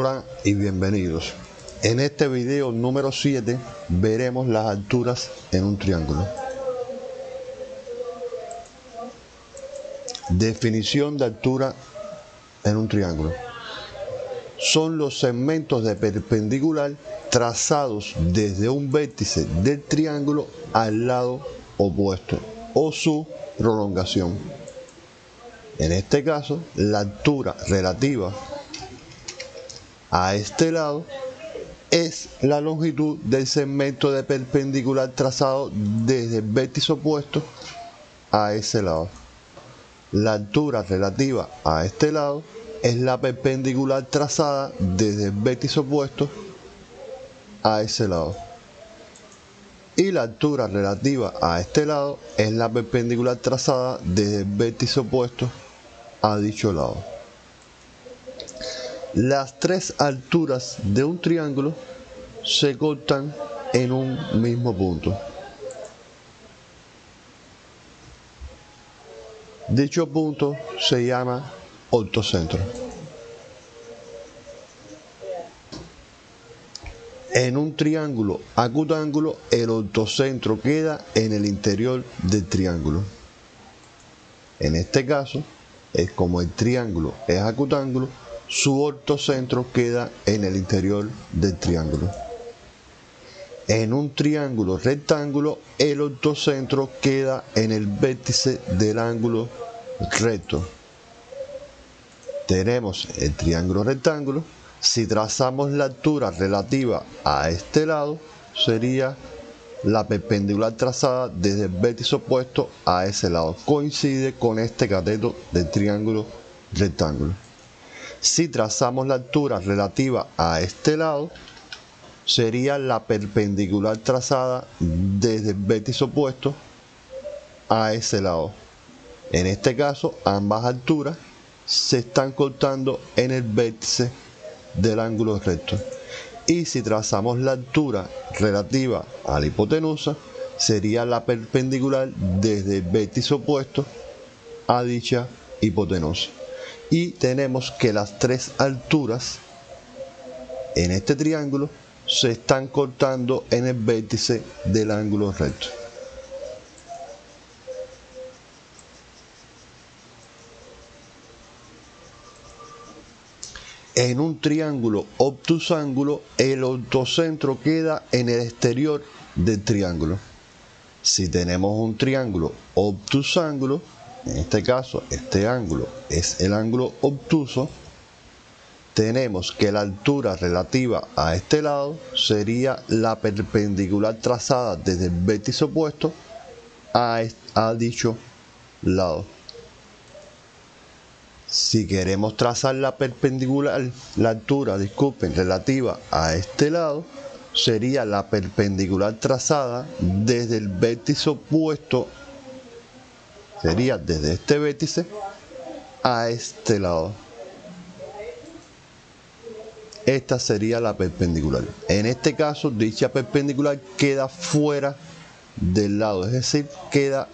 Hola y bienvenidos. En este video número 7 veremos las alturas en un triángulo. Definición de altura en un triángulo. Son los segmentos de perpendicular trazados desde un vértice del triángulo al lado opuesto o su prolongación. En este caso, la altura relativa a este lado es la longitud del segmento de perpendicular trazado desde el vértice opuesto a ese lado. La altura relativa a este lado es la perpendicular trazada desde el vértice opuesto a ese lado. Y la altura relativa a este lado es la perpendicular trazada desde el vértice opuesto a dicho lado. Las tres alturas de un triángulo se cortan en un mismo punto. Dicho punto se llama ortocentro. En un triángulo acutángulo, el ortocentro queda en el interior del triángulo. En este caso, es como el triángulo es acutángulo, su ortocentro queda en el interior del triángulo. En un triángulo rectángulo, el ortocentro queda en el vértice del ángulo recto. Tenemos el triángulo rectángulo. Si trazamos la altura relativa a este lado, sería la perpendicular trazada desde el vértice opuesto a ese lado. Coincide con este cateto del triángulo rectángulo. Si trazamos la altura relativa a este lado, sería la perpendicular trazada desde el vértice opuesto a ese lado. En este caso, ambas alturas se están cortando en el vértice del ángulo recto. Y si trazamos la altura relativa a la hipotenusa, sería la perpendicular desde el vértice opuesto a dicha hipotenusa. Y tenemos que las tres alturas en este triángulo se están cortando en el vértice del ángulo recto. En un triángulo obtusángulo, el ortocentro queda en el exterior del triángulo. Si tenemos un triángulo obtusángulo, en este caso este ángulo es el ángulo obtuso, tenemos que la altura relativa a este lado sería la perpendicular trazada desde el vértice opuesto a dicho lado. Si queremos trazar la altura relativa a este lado, sería la perpendicular trazada desde el vértice opuesto, sería desde este vértice a este lado. Esta sería la perpendicular. En este caso, dicha perpendicular queda fuera del lado, es decir, queda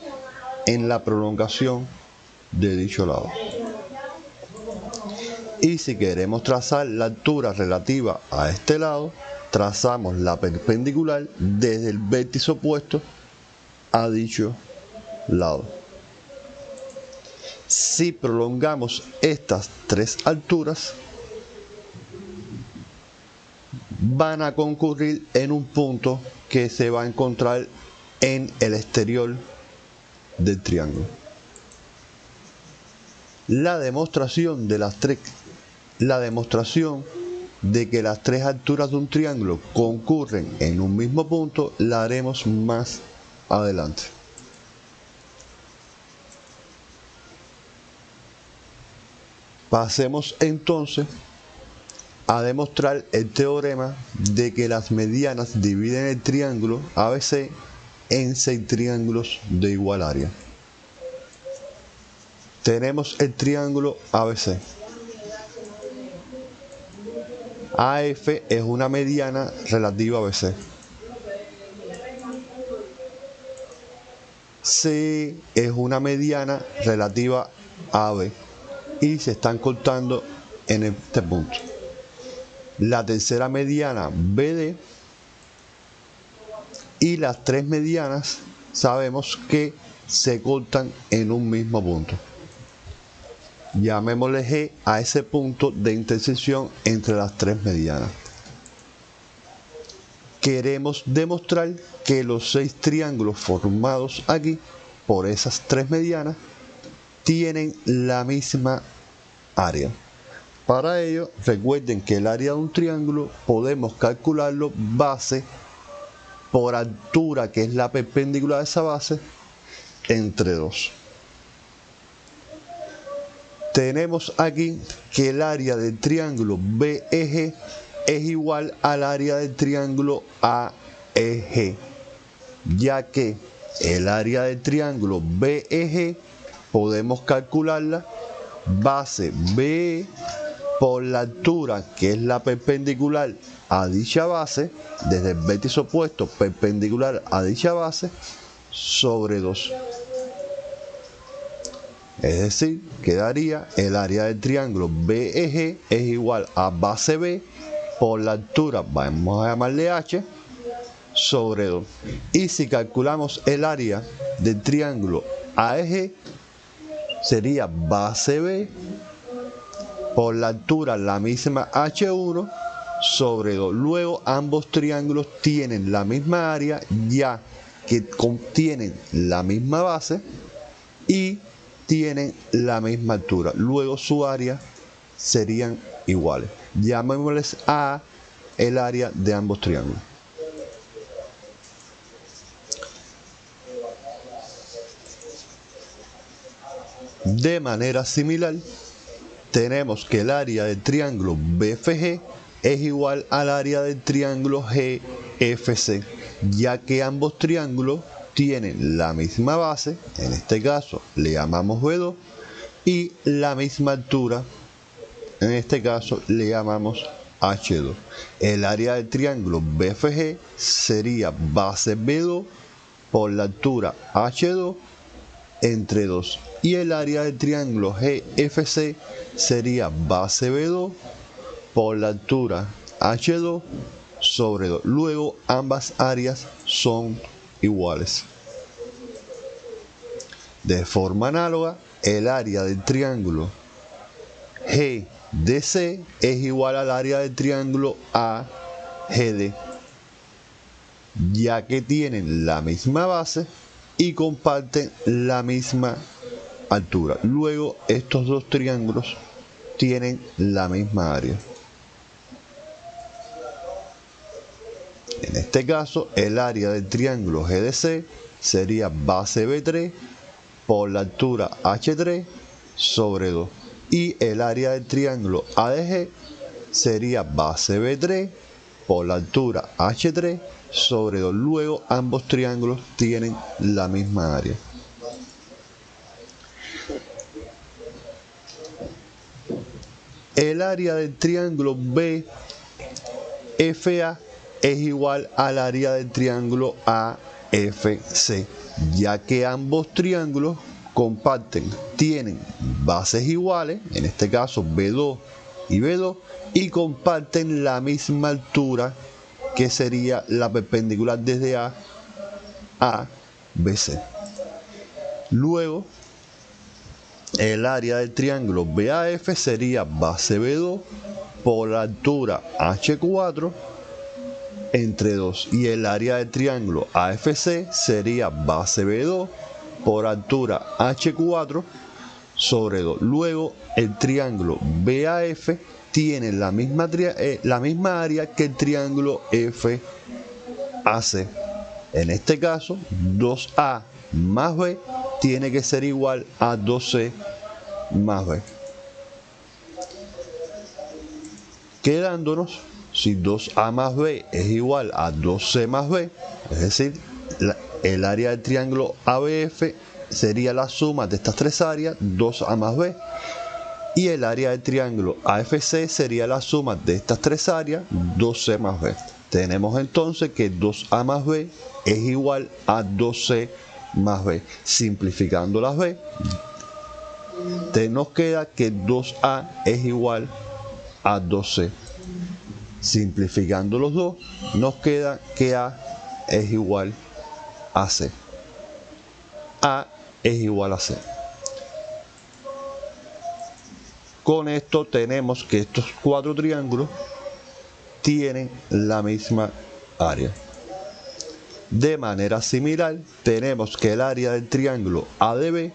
en la prolongación de dicho lado. Y si queremos trazar la altura relativa a este lado, trazamos la perpendicular desde el vértice opuesto a dicho lado. Si prolongamos estas tres alturas, van a concurrir en un punto que se va a encontrar en el exterior del triángulo. La demostración de que las tres alturas de un triángulo concurren en un mismo punto la haremos más adelante. Pasemos entonces a demostrar el teorema de que las medianas dividen el triángulo ABC en 6 triángulos de igual área. Tenemos el triángulo ABC. AF es una mediana relativa a BC. C es una mediana relativa a AB. Y se están cortando en este punto. la tercera mediana BD y las tres medianas sabemos que se cortan en un mismo punto. Llamémosle G a ese punto de intersección entre las tres medianas. Queremos demostrar que los 6 triángulos formados aquí por esas tres medianas tienen la misma área. Para ello, recuerden que el área de un triángulo podemos calcularlo base por altura, que es la perpendicular de esa base, entre 2. Tenemos aquí que el área del triángulo BEG es igual al área del triángulo AEG, ya que el área del triángulo BEG podemos calcularla base BE por la altura, que es la perpendicular a dicha base, desde el vértice opuesto perpendicular a dicha base, sobre 2. Es decir, quedaría el área del triángulo BEG es igual a base B por la altura, vamos a llamarle H, sobre 2. Y si calculamos el área del triángulo AEG, sería base B por la altura, la misma H1, sobre 2. Luego ambos triángulos tienen la misma área, ya que contienen la misma base y tienen la misma altura. Luego su área serían iguales. Llamémosles A el área de ambos triángulos. De manera similar, tenemos que el área del triángulo BFG es igual al área del triángulo GFC, ya que ambos triángulos tienen la misma base, en este caso le llamamos B2, y la misma altura, en este caso le llamamos H2. El área del triángulo BFG sería base B2 por la altura H2 entre 2, y el área del triángulo GFC sería base B2 por la altura H2 sobre 2. Luego ambas áreas son iguales. De forma análoga, el área del triángulo GDC es igual al área del triángulo AGD, ya que tienen la misma base y comparten la misma altura. Luego estos dos triángulos tienen la misma área. En este caso, el área del triángulo GDC sería base B3 por la altura H3 sobre 2. Y el área del triángulo ADG sería base B3 por la altura H3 sobre 2. Luego ambos triángulos tienen la misma área. El área del triángulo BFA es igual al área del triángulo AFC, ya que ambos triángulos tienen bases iguales, en este caso B2 y B2, y comparten la misma altura, que sería la perpendicular desde A a BC. Luego, el área del triángulo BAF sería base B2 por la altura H4 entre 2, y el área del triángulo AFC sería base B2 por altura H4 sobre 2. Luego el triángulo BAF tiene la misma área que el triángulo FAC. En este caso, 2A más B tiene que ser igual a 2C más B. Quedándonos, si 2A más B es igual a 2C más B, es decir, el área del triángulo ABF sería la suma de estas tres áreas, 2A más B, y el área del triángulo AFC sería la suma de estas tres áreas, 2C más B. Tenemos entonces que 2A más B es igual a 2C más B. Simplificando las B, nos queda que 2A es igual a 2C. Simplificando los dos, nos queda que A es igual a C. A es igual a C. Con esto tenemos que estos cuatro triángulos tienen la misma área. De manera similar, tenemos que el área del triángulo ADB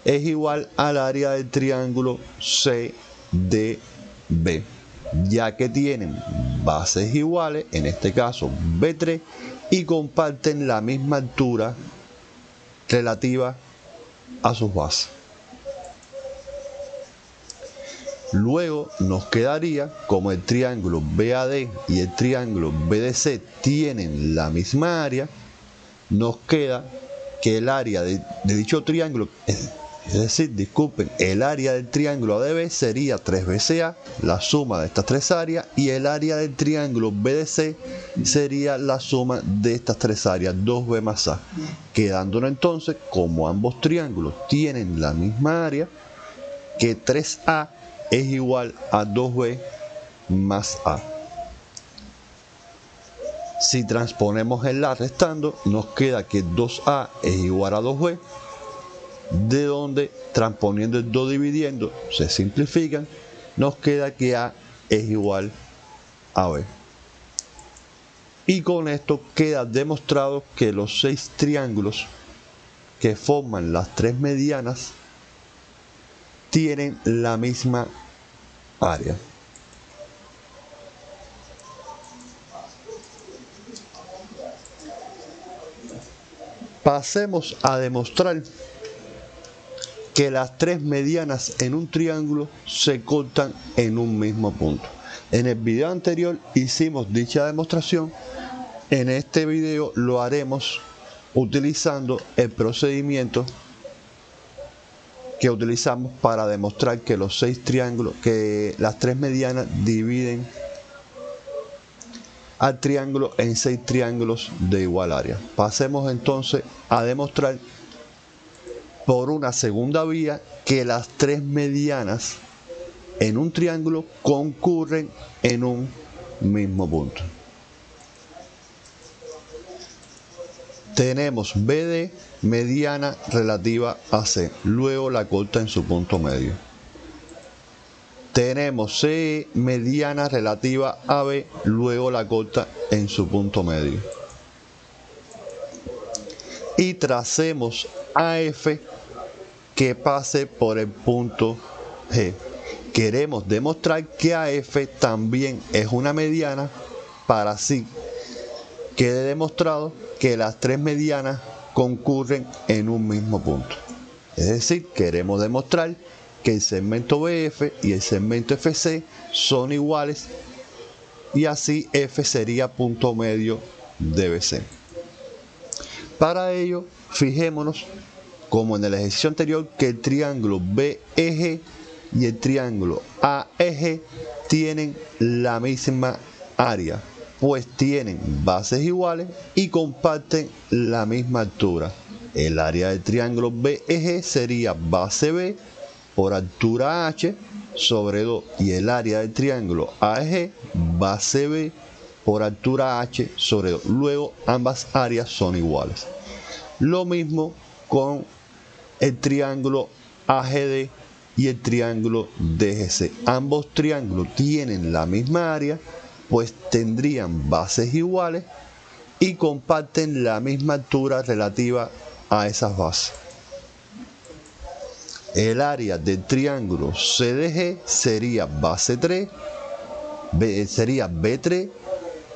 es igual al área del triángulo CDB, ya que tienen bases iguales, en este caso B3, y comparten la misma altura relativa a sus bases. Luego nos quedaría, como el triángulo BAD y el triángulo BDC tienen la misma área, nos queda que el área de dicho triángulo, el área del triángulo ADB sería 3 veces A, la suma de estas tres áreas, y el área del triángulo BDC sería la suma de estas tres áreas, 2B más A, quedándonos entonces, como ambos triángulos tienen la misma área, que 3A es igual a 2B más A. Si transponemos el A restando, nos queda que 2A es igual a 2B, de donde transponiendo el 2 dividiendo se simplifican, nos queda que A es igual a B. Y con esto queda demostrado que los 6 triángulos que forman las tres medianas tienen la misma área. Pasemos a demostrar que las tres medianas en un triángulo se cortan en un mismo punto. En el video anterior hicimos dicha demostración. En este video lo haremos utilizando el procedimiento que utilizamos para demostrar que los 6 triángulos, que las tres medianas dividen al triángulo en 6 triángulos de igual área. Pasemos entonces a demostrar por una segunda vía que las tres medianas en un triángulo concurren en un mismo punto. Tenemos BD mediana relativa a C, luego la corta en su punto medio. Tenemos CE mediana relativa a B, luego la corta en su punto medio. Y tracemos AF que pase por el punto G. Queremos demostrar que AF también es una mediana para así quede demostrado que las tres medianas concurren en un mismo punto. Es decir, queremos demostrar que el segmento BF y el segmento FC son iguales y así F sería punto medio de BC. Para ello, fijémonos, como en el ejercicio anterior, que el triángulo BEG y el triángulo AEG tienen la misma área, pues tienen bases iguales y comparten la misma altura. El área del triángulo BEG sería base B por altura H sobre 2 y el área del triángulo AEG base B por altura H sobre 2. Luego ambas áreas son iguales. Lo mismo con el triángulo AGD y el triángulo DGC. Ambos triángulos tienen la misma área, pues tendrían bases iguales y comparten la misma altura relativa a esas bases. El área del triángulo CDG sería base 3, sería B3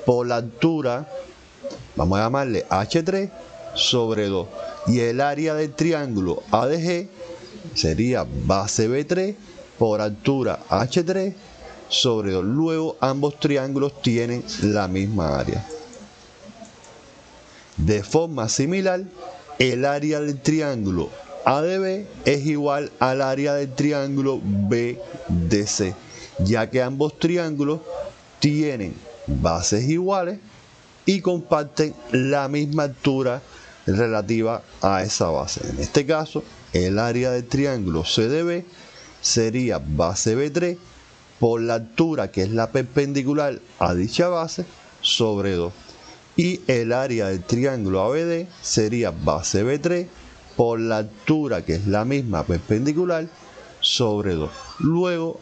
por la altura, vamos a llamarle H3 sobre 2. Y el área del triángulo ADG sería base B3 por altura H3 sobre 2. Luego ambos triángulos tienen la misma área. De forma similar, el área del triángulo ADB es igual al área del triángulo BDC, ya que ambos triángulos tienen bases iguales y comparten la misma altura relativa a esa base. En este caso, el área del triángulo CDB sería base B3 por la altura que es la perpendicular a dicha base sobre 2. Y el área del triángulo ABD sería base B3 por la altura que es la misma perpendicular sobre 2. Luego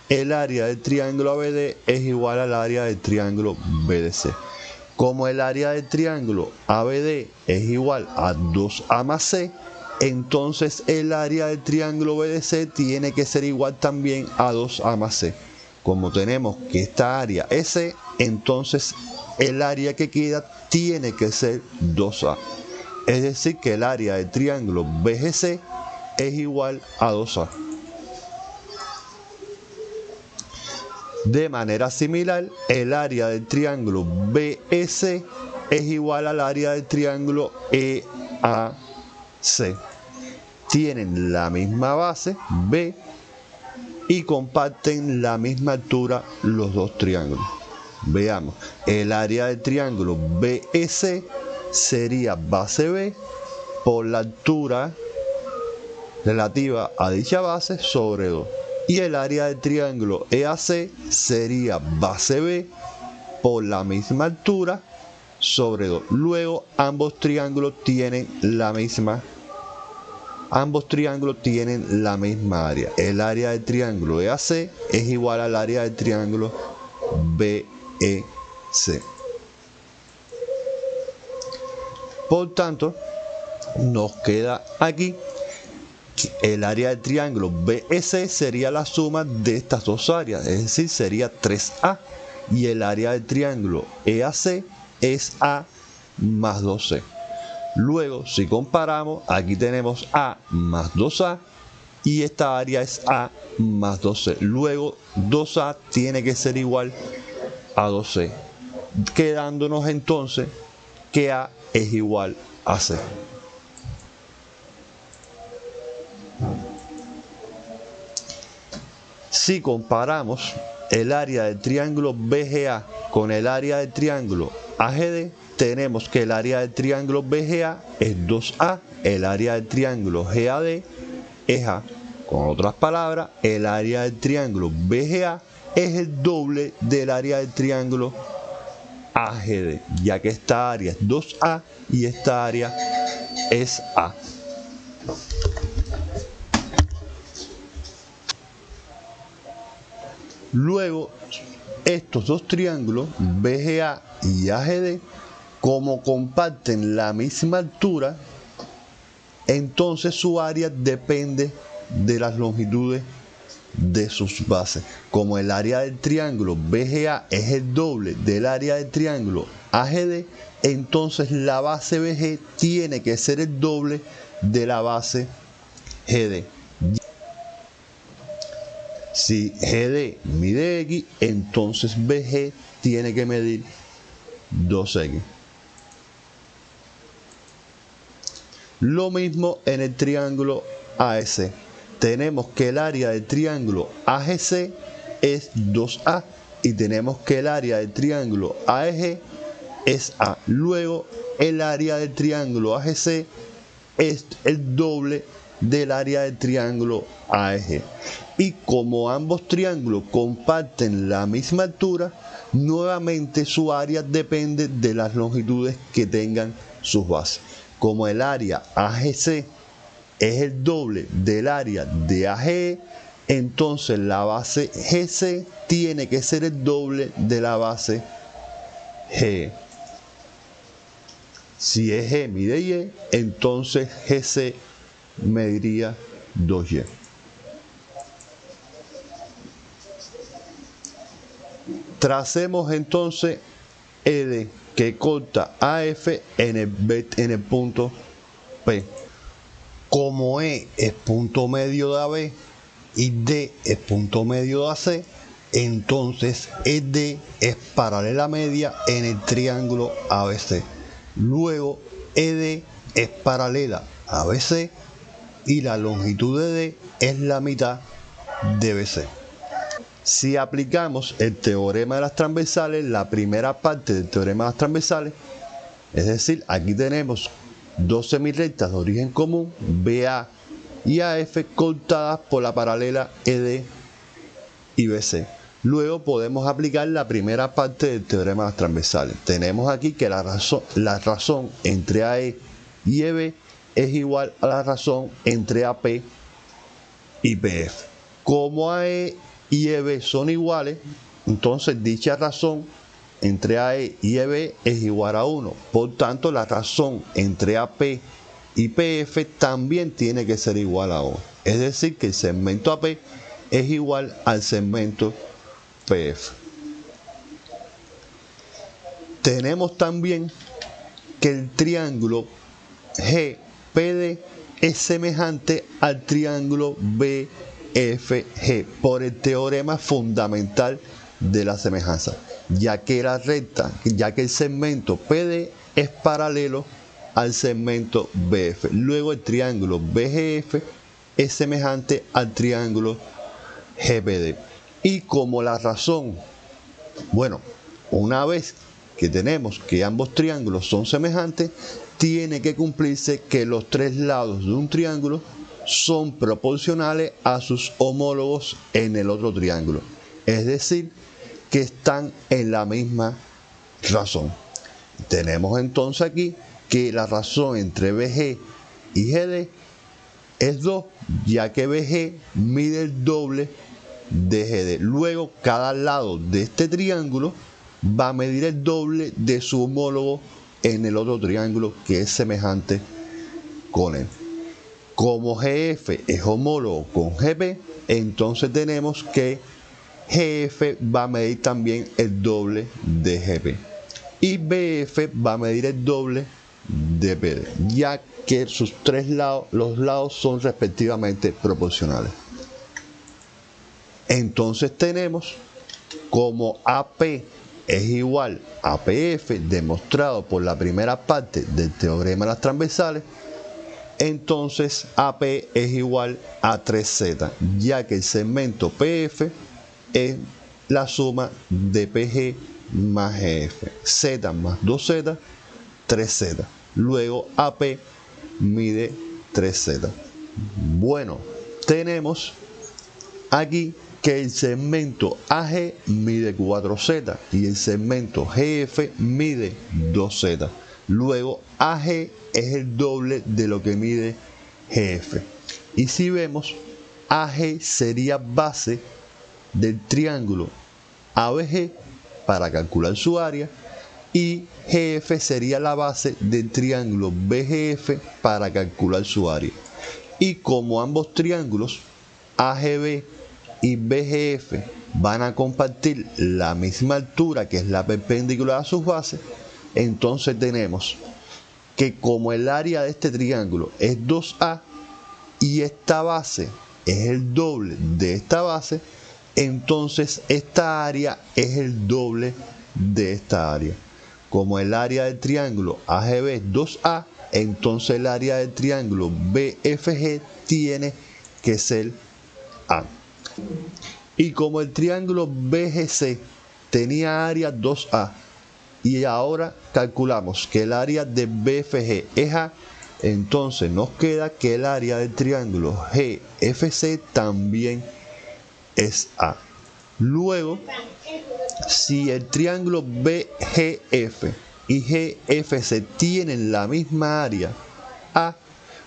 el área del triángulo ABD es igual al área del triángulo BDC. Como el área del triángulo ABD es igual a 2A más C, entonces el área del triángulo BDC tiene que ser igual también a 2A más C. Como tenemos que esta área es C, entonces el área que queda tiene que ser 2A. Es decir, que el área del triángulo BGC es igual a 2A. De manera similar, el área del triángulo BEC es igual al área del triángulo EAC. Tienen la misma base, B, y comparten la misma altura los dos triángulos. Veamos, el área del triángulo BEC sería base B por la altura relativa a dicha base sobre 2. Y el área del triángulo EAC sería base B por la misma altura sobre 2. Luego ambos triángulos tienen la misma área. El área del triángulo EAC es igual al área del triángulo BEC. Por tanto, nos queda aquí el área del triángulo BEC sería la suma de estas dos áreas, es decir, sería 3A. Y el área del triángulo EAC es A más 2C. Luego, si comparamos, aquí tenemos A más 2A y esta área es A más 2C. Luego, 2A tiene que ser igual a 2C, quedándonos entonces que A es igual a C. Si comparamos el área del triángulo BGA con el área del triángulo AGD, tenemos que el área del triángulo BGA es 2A, el área del triángulo GAD es A. Con otras palabras, el área del triángulo BGA es el doble del área del triángulo AGD, ya que esta área es 2A y esta área es A. Luego, estos dos triángulos, BGA y AGD, como comparten la misma altura, entonces su área depende de las longitudes de sus bases. Como el área del triángulo BGA es el doble del área del triángulo AGD, entonces la base BG tiene que ser el doble de la base GD. Si GD mide X, entonces BG tiene que medir 2X. Lo mismo en el triángulo AEC. Tenemos que el área del triángulo AGC es 2A y tenemos que el área del triángulo AEG es A. Luego, el área del triángulo AGC es el doble del área del triángulo AEG. Y como ambos triángulos comparten la misma altura, nuevamente su área depende de las longitudes que tengan sus bases. Como el área AGC es el doble del área de AGE, entonces la base GC tiene que ser el doble de la base GE. Si EG mide Y, entonces GC mediría 2Y. Tracemos entonces ED que corta AF en el punto P. Como E es punto medio de AB y D es punto medio de AC, entonces ED es paralela media en el triángulo ABC. Luego ED es paralela a BC y la longitud de D es la mitad de BC. Si aplicamos el teorema de las transversales, la primera parte del teorema de las transversales, es decir, aquí tenemos dos semirrectas de origen común, BA y AF, cortadas por la paralela ED y BC. Luego podemos aplicar la primera parte del teorema de las transversales. Tenemos aquí que la razón entre AE y EB es igual a la razón entre AP y PF. Como AE y EB son iguales, entonces dicha razón entre AE y EB es igual a 1. Por tanto, la razón entre AP y PF también tiene que ser igual a 1. Es decir, que el segmento AP es igual al segmento PF. Tenemos también que el triángulo GPD es semejante al triángulo BFG por el teorema fundamental de la semejanza, ya que el segmento PD es paralelo al segmento BF. Luego el triángulo BGF es semejante al triángulo GPD. Y como la razón, una vez que tenemos que ambos triángulos son semejantes, tiene que cumplirse que los tres lados de un triángulo son proporcionales a sus homólogos en el otro triángulo. Es decir, que están en la misma razón. Tenemos entonces aquí que la razón entre BG y GD es 2, ya que BG mide el doble de GD. Luego, cada lado de este triángulo va a medir el doble de su homólogo en el otro triángulo que es semejante con él. Como GF es homólogo con GP, entonces tenemos que GF va a medir también el doble de GP y BF va a medir el doble de PD, ya que sus tres lados, los lados son respectivamente proporcionales. Entonces tenemos como AP es igual a PF, demostrado por la primera parte del teorema de las transversales, entonces AP es igual a 3Z, ya que el segmento PF es la suma de PG más GF. Z más 2Z, 3Z. Luego AP mide 3Z. Bueno, tenemos aquí que el segmento AG mide 4Z y el segmento GF mide 2Z. Luego AG es el doble de lo que mide GF. Y si vemos, AG sería base del triángulo ABG para calcular su área y GF sería la base del triángulo BGF para calcular su área. Y como ambos triángulos AGB y BGF van a compartir la misma altura, que es la perpendicular a sus bases, entonces tenemos que como el área de este triángulo es 2A y esta base es el doble de esta base, entonces esta área es el doble de esta área. Como el área del triángulo AGB es 2A, entonces el área del triángulo BFG tiene que ser A. Y como el triángulo BGC tenía área 2A y ahora calculamos que el área de BFG es A, entonces nos queda que el área del triángulo GFC también es A. Luego, si el triángulo BGF y GFC tienen la misma área A,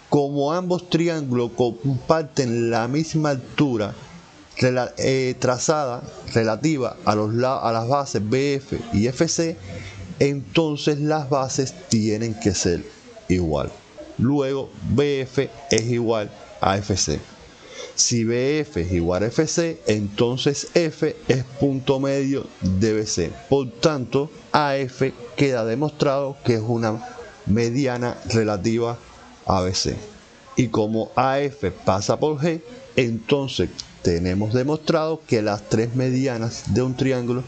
como ambos triángulos comparten la misma altura trazada relativa a las bases BF y FC, entonces las bases tienen que ser igual. Luego BF es igual a FC. Si BF es igual a FC, entonces F es punto medio de BC. Por tanto, AF queda demostrado que es una mediana relativa a BC. Y como AF pasa por G, entonces tenemos demostrado que las tres medianas de un triángulo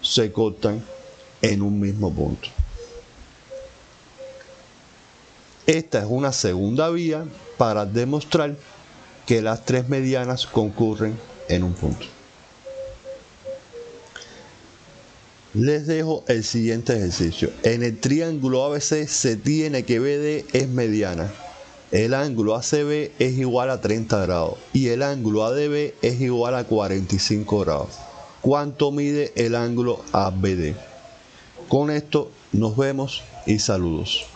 se cortan en un mismo punto. Esta es una segunda vía para demostrar que las tres medianas concurren en un punto. Les dejo el siguiente ejercicio. En el triángulo ABC se tiene que BD es mediana El ángulo ACB es igual a 30 grados y el ángulo ADB es igual a 45 grados. ¿Cuánto mide el ángulo ABD? Con esto nos vemos y saludos.